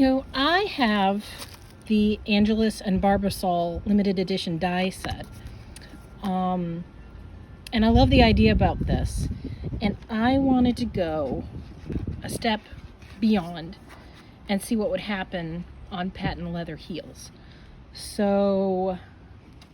Anywho, I have the Angelus and Barbasol limited edition die set. And I love the idea about this. And I wanted to go a step beyond and see what would happen on patent leather heels. So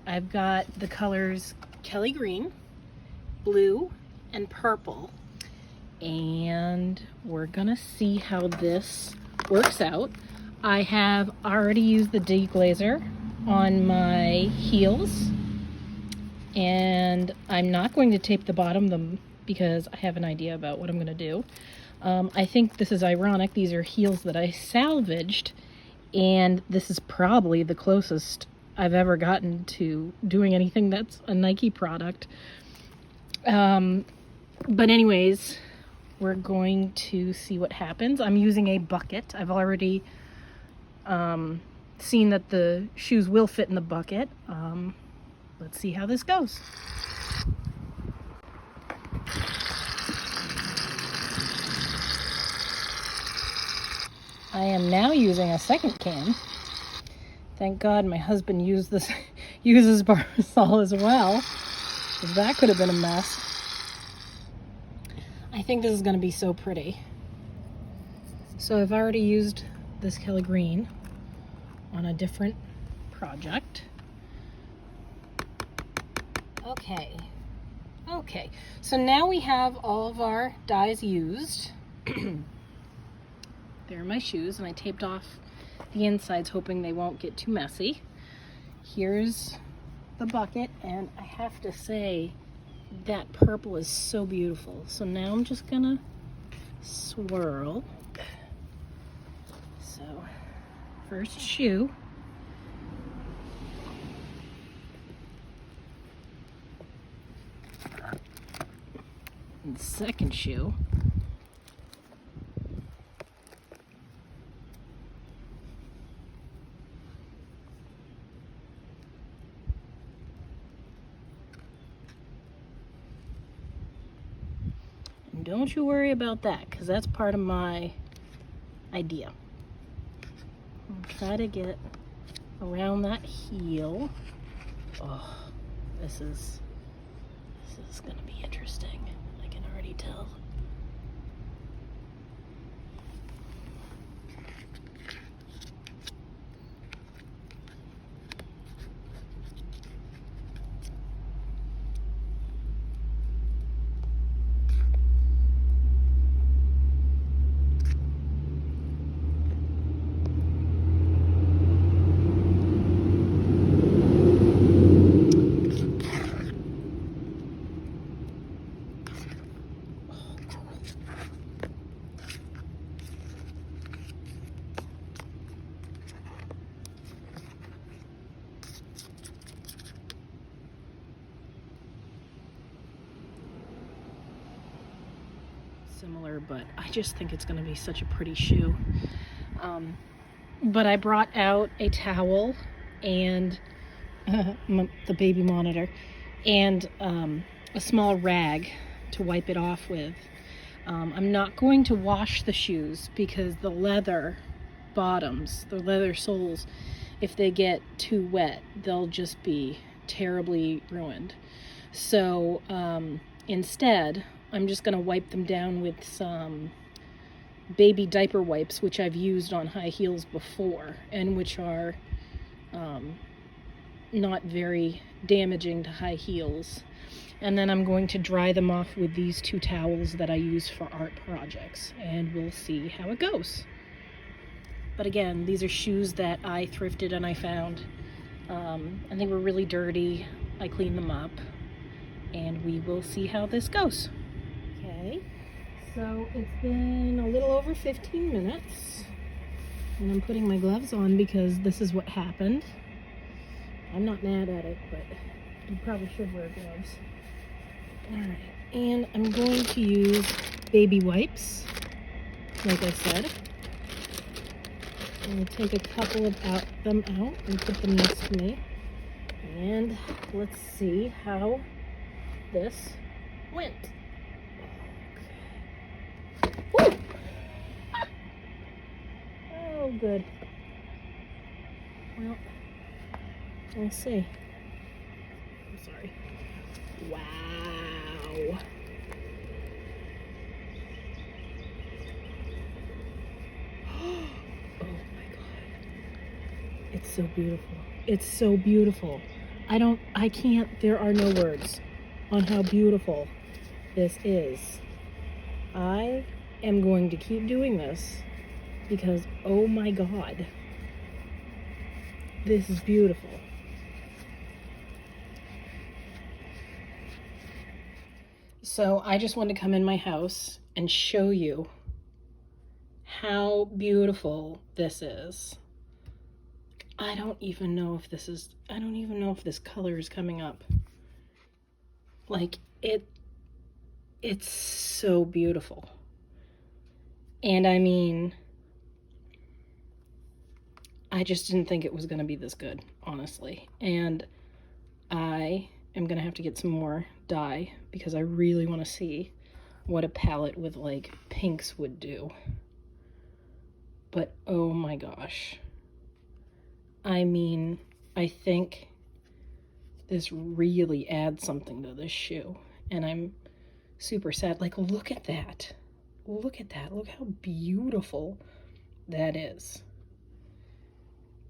I've got the colors Kelly green, blue, and purple. And we're gonna see how this works out. I have already used the deglazer on my heels, and I'm not going to tape the bottom of them because I have an idea about what I'm gonna do. I think this is ironic. These are heels that I salvaged, and this is probably the closest I've ever gotten to doing anything that's a Nike product. But anyways, we're going to see what happens. I'm using a bucket. I've already seen that the shoes will fit in the bucket. Let's see how this goes. I am now using a second can. Thank God my husband uses Barbasol as well, because that could have been a mess. I think this is going to be so pretty. So I've already used this Kelly green on a different project. Okay, so now we have all of our dyes used. There are my shoes, and I taped off the insides hoping they won't get too messy. Here's the bucket, and I have to say that purple is so beautiful. So now I'm just gonna swirl. So first shoe. And second shoe. And don't you worry about that, because that's part of my idea. I'll try to get around that heel. Oh, this is gonna be interesting. I can already tell. Similar, but I just think it's going to be such a pretty shoe. But I brought out a towel and the baby monitor and a small rag to wipe it off with. I'm not going to wash the shoes because the leather bottoms, the leather soles, if they get too wet, they'll just be terribly ruined. So instead, I'm just going to wipe them down with some baby diaper wipes, which I've used on high heels before, and which are not very damaging to high heels. And then I'm going to dry them off with these two towels that I use for art projects, and we'll see how it goes. But again, these are shoes that I thrifted and I found. And they were really dirty. I cleaned them up, and we will see how this goes. Okay, so it's been a little over 15 minutes, and I'm putting my gloves on because this is what happened. I'm not mad at it, but you probably should wear gloves. Alright, and I'm going to use baby wipes, like I said. I'm going to take a couple of them out and put them next to me. And let's see how this went. Okay. Woo! Oh, good. Well, we'll see. I'm sorry. Wow. Oh my God. It's so beautiful. It's so beautiful. I can't, there are no words on how beautiful this is. I am going to keep doing this because, oh my God, this is beautiful. So I just wanted to come in my house and show you how beautiful this is. I don't even know if this color is coming up. Like, it's so beautiful. And I mean, I just didn't think it was going to be this good, honestly. And I am going to have to get some more dye because I really want to see what a palette with like pinks would do. But oh my gosh. I mean, I think this really adds something to this shoe. And I'm super sad. Like, look at that. Look at that. Look how beautiful that is.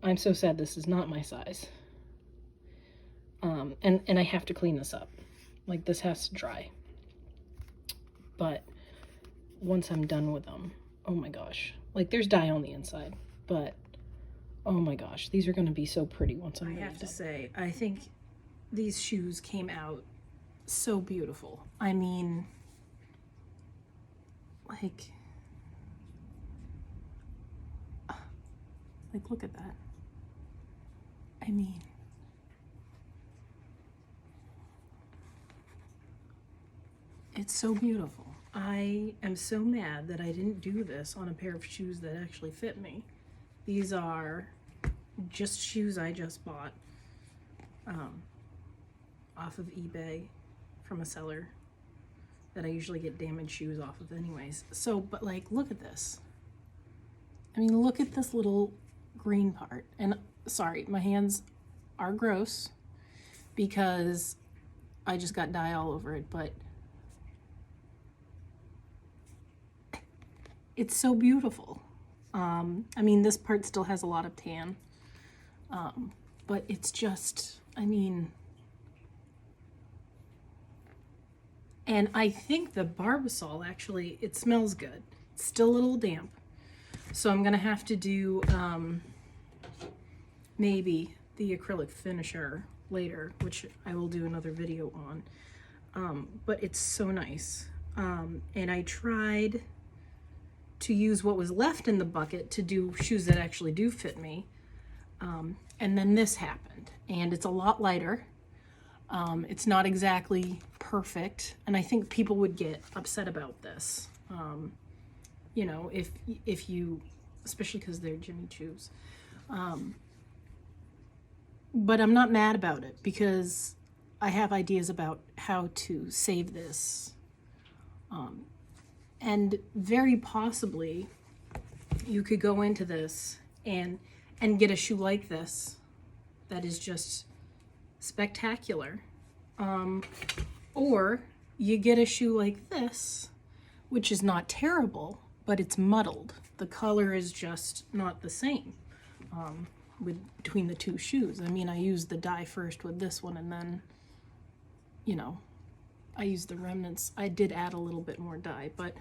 I'm so sad this is not my size. And I have to clean this up. Like, this has to dry. But once I'm done with them, oh my gosh. Like, there's dye on the inside, but oh my gosh, these are going to be so pretty once I'm done. I have to say, I think these shoes came out so beautiful. I mean, like look at that. I mean, it's so beautiful. I am so mad that I didn't do this on a pair of shoes that actually fit me. These are just shoes I just bought off of eBay from a seller that I usually get damaged shoes off of anyways. So, but like, look at this. I mean, look at this little green part. And sorry, my hands are gross because I just got dye all over it, but it's so beautiful. I mean, this part still has a lot of tan, but it's just, I mean, and I think the Barbasol actually, it smells good. It's still a little damp. So I'm gonna have to do maybe the acrylic finisher later, which I will do another video on. But it's so nice. And I tried to use what was left in the bucket to do shoes that actually do fit me. And then this happened, and it's a lot lighter. It's not exactly perfect, and I think people would get upset about this. You know, if you, especially because they're Jimmy Choos. But I'm not mad about it because I have ideas about how to save this. And very possibly you could go into this and get a shoe like this that is just spectacular. Or you get a shoe like this, which is not terrible, but it's muddled. The color is just not the same between the two shoes. I mean, I used the dye first with this one, and then, you know, I used the remnants. I did add a little bit more dye, but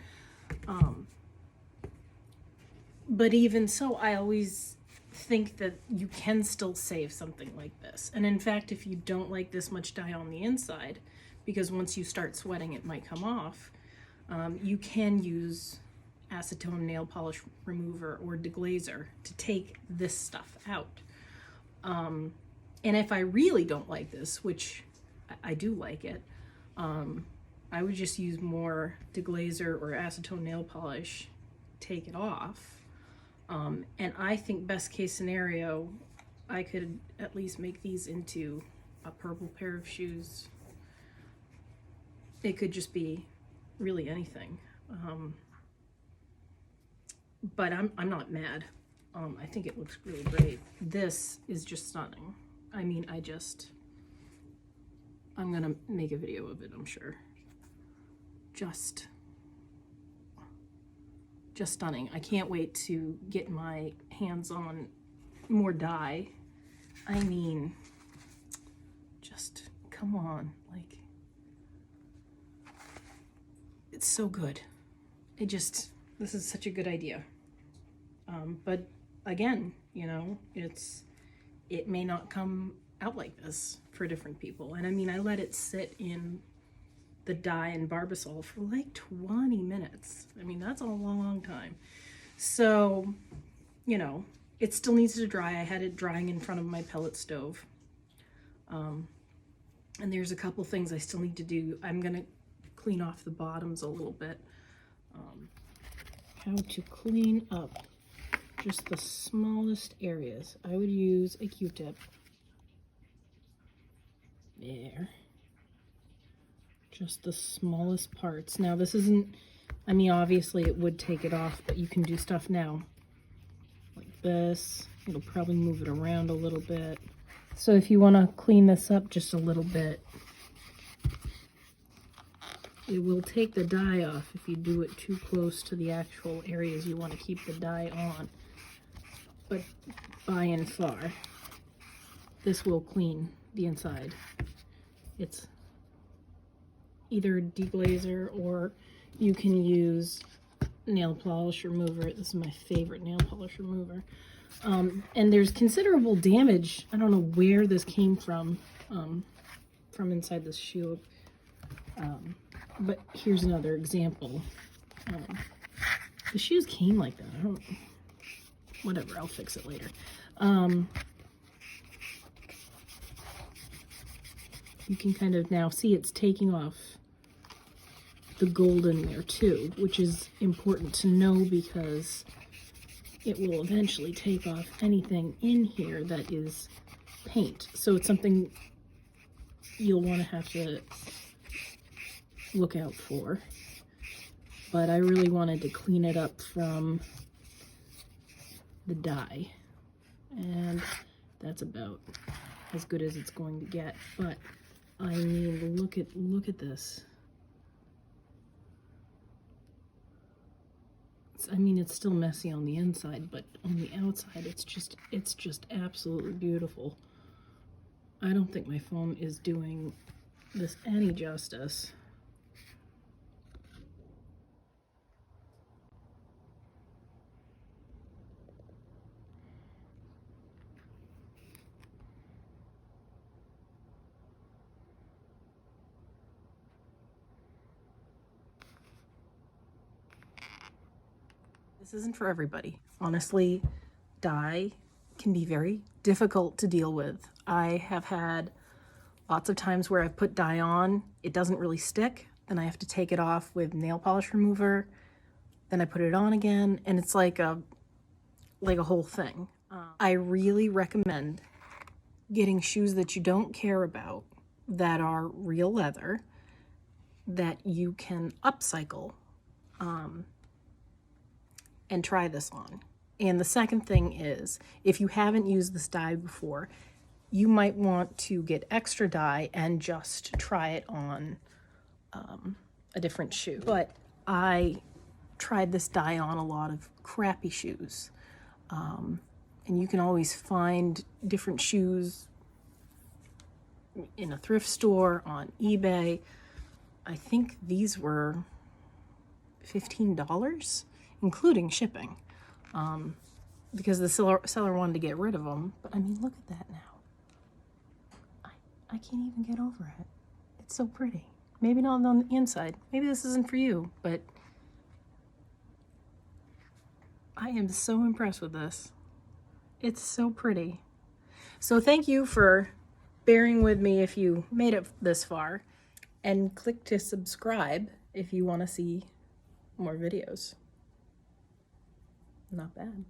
even so, I always think that you can still save something like this. And in fact, if you don't like this much dye on the inside, because once you start sweating it might come off, you can use acetone nail polish remover or deglazer to take this stuff out. And if I really don't like this, which I do like it, I would just use more deglazer or acetone nail polish, take it off. And I think best case scenario, I could at least make these into a purple pair of shoes. It could just be really anything. But I'm not mad. I think it looks really great. This is just stunning. I mean, I'm gonna make a video of it, I'm sure. Just stunning. I can't wait to get my hands on more dye. I mean, just come on, like, it's so good. This is such a good idea. But again, you know, it may not come out like this for different people. And I mean, I let it sit in the dye and Barbasol for like 20 minutes. I mean, that's a long time. So, you know, it still needs to dry. I had it drying in front of my pellet stove. And there's a couple things I still need to do. I'm gonna clean off the bottoms a little bit. How to clean up just the smallest areas. I would use a Q-tip. There. Just the smallest parts. Now this isn't, I mean, obviously it would take it off, but you can do stuff now like this. It'll probably move it around a little bit. So if you want to clean this up just a little bit, it will take the dye off if you do it too close to the actual areas you want to keep the dye on. But by and far, this will clean the inside. It's either deglazer or you can use nail polish remover. This is my favorite nail polish remover. And there's considerable damage. I don't know where this came from inside this shoe. But here's another example. The shoes came like that. I don't, whatever, I'll fix it later. You can kind of now see it's taking off the gold in there too, which is important to know because it will eventually take off anything in here that is paint. So it's something you'll want to have to look out for. But I really wanted to clean it up from the dye, and that's about as good as it's going to get. But I mean, look at this. I mean, it's still messy on the inside, but on the outside, it's just absolutely beautiful. I don't think my phone is doing this any justice. This isn't for everybody. Honestly, dye can be very difficult to deal with. I have had lots of times where I've put dye on, it doesn't really stick, then I have to take it off with nail polish remover, then I put it on again, and it's like a whole thing. I really recommend getting shoes that you don't care about, that are real leather, that you can upcycle, and try this on. And the second thing is, if you haven't used this dye before, you might want to get extra dye and just try it on a different shoe. But I tried this dye on a lot of crappy shoes. And you can always find different shoes in a thrift store, on eBay. I think these were $15, including shipping, because the seller wanted to get rid of them. But I mean, look at that now. I can't even get over it. It's so pretty. Maybe not on the inside. Maybe this isn't for you, but I am so impressed with this. It's so pretty. So thank you for bearing with me if you made it this far, and click to subscribe if you want to see more videos. Not bad.